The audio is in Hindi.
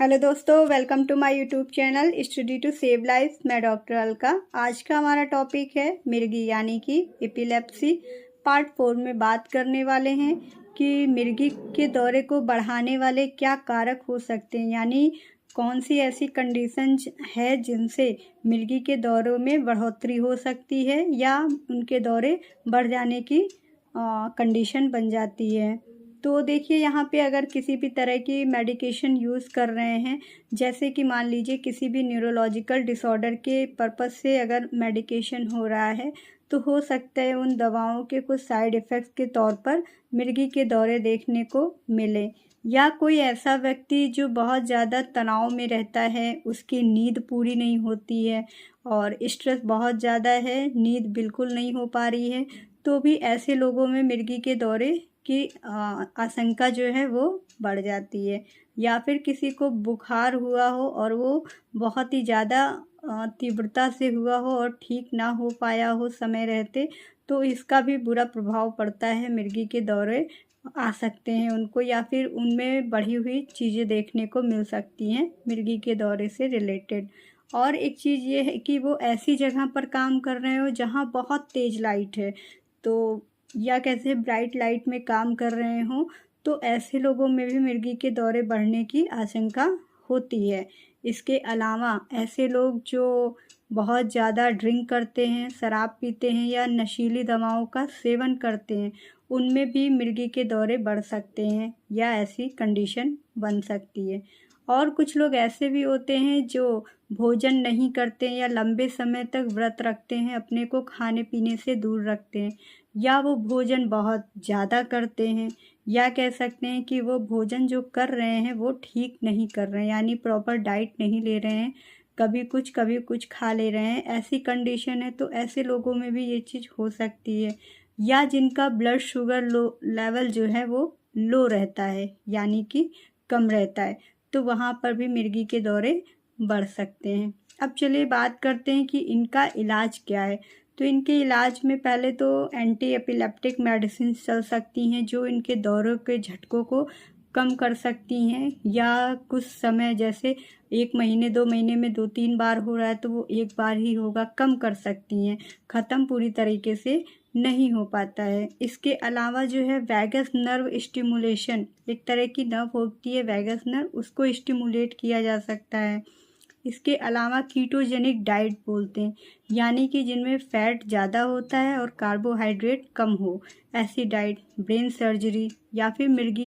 हेलो दोस्तों, welcome to my YouTube channel study to save life. मैं डॉक्टर अलका। आज का हमारा टॉपिक है मिर्गी यानी कि एपिलेप्सी। पार्ट 4 में बात करने वाले हैं कि मिर्गी के दौरे को बढ़ाने वाले क्या कारक हो सकते हैं, यानी कौन सी ऐसी कंडीशन है जिनसे मिर्गी के दौरों में बढ़ोतरी हो सकती है या उनके दौरे बढ़ जाने की कंडीशन बन जाती है। तो देखिए, यहाँ पे अगर किसी भी तरह की मेडिकेशन यूज़ कर रहे हैं, जैसे कि मान लीजिए किसी भी न्यूरोलॉजिकल डिसऑर्डर के पर्पस से अगर मेडिकेशन हो रहा है, तो हो सकता है उन दवाओं के कुछ साइड इफ़ेक्ट्स के तौर पर मिर्गी के दौरे देखने को मिले। या कोई ऐसा व्यक्ति जो बहुत ज़्यादा तनाव में रहता है, उसकी नींद पूरी नहीं होती है और स्ट्रेस बहुत ज़्यादा है, नींद बिल्कुल नहीं हो पा रही है, तो भी ऐसे लोगों में मिर्गी के दौरे की आशंका जो है वो बढ़ जाती है। या फिर किसी को बुखार हुआ हो और वो बहुत ही ज़्यादा तीव्रता से हुआ हो और ठीक ना हो पाया हो समय रहते, तो इसका भी बुरा प्रभाव पड़ता है, मिर्गी के दौरे आ सकते हैं उनको, या फिर उनमें बढ़ी हुई चीज़ें देखने को मिल सकती हैं मिर्गी के दौरे से रिलेटेड। और एक चीज़ ये है कि वो ऐसी जगह पर काम कर रहे हो जहाँ बहुत तेज़ लाइट है, तो या कैसे ब्राइट लाइट में काम कर रहे हों, तो ऐसे लोगों में भी मिर्गी के दौरे बढ़ने की आशंका होती है। इसके अलावा ऐसे लोग जो बहुत ज़्यादा ड्रिंक करते हैं, शराब पीते हैं या नशीली दवाओं का सेवन करते हैं, उनमें भी मिर्गी के दौरे बढ़ सकते हैं या ऐसी कंडीशन बन सकती है। और कुछ लोग ऐसे भी होते हैं जो भोजन नहीं करते हैं या लंबे समय तक व्रत रखते हैं, अपने को खाने पीने से दूर रखते हैं, या वो भोजन बहुत ज़्यादा करते हैं, या कह सकते हैं कि वो भोजन जो कर रहे हैं वो ठीक नहीं कर रहे हैं, यानी प्रॉपर डाइट नहीं ले रहे हैं, कभी कुछ खा ले रहे हैं। ऐसी कंडीशन है, तो ऐसे लोगों में भी ये चीज़ हो सकती है। या जिनका ब्लड शुगर लेवल जो है वो लो रहता है, यानी कि कम रहता है, तो वहाँ पर भी मिर्गी के दौरे बढ़ सकते हैं। अब चलिए बात करते हैं कि इनका इलाज क्या है। तो इनके इलाज में पहले तो एंटी एपिलेप्टिक मेडिसिन चल सकती हैं जो इनके दौरों के झटकों को कम कर सकती हैं, या कुछ समय जैसे 1 महीने 2 महीने में 2-3 बार हो रहा है तो वो 1 बार ही होगा, कम कर सकती हैं। ख़त्म पूरी तरीके से नहीं हो पाता है। इसके अलावा जो है वैगस नर्व स्टिमुलेशन, एक तरह की नर्व होती है वैगस नर्व, उसको स्टिमुलेट किया जा सकता है। इसके अलावा कीटोजेनिक डाइट बोलते हैं, यानी कि जिनमें फैट ज़्यादा होता है और कार्बोहाइड्रेट कम हो, ऐसी डाइट। ब्रेन सर्जरी या फिर मिर्गी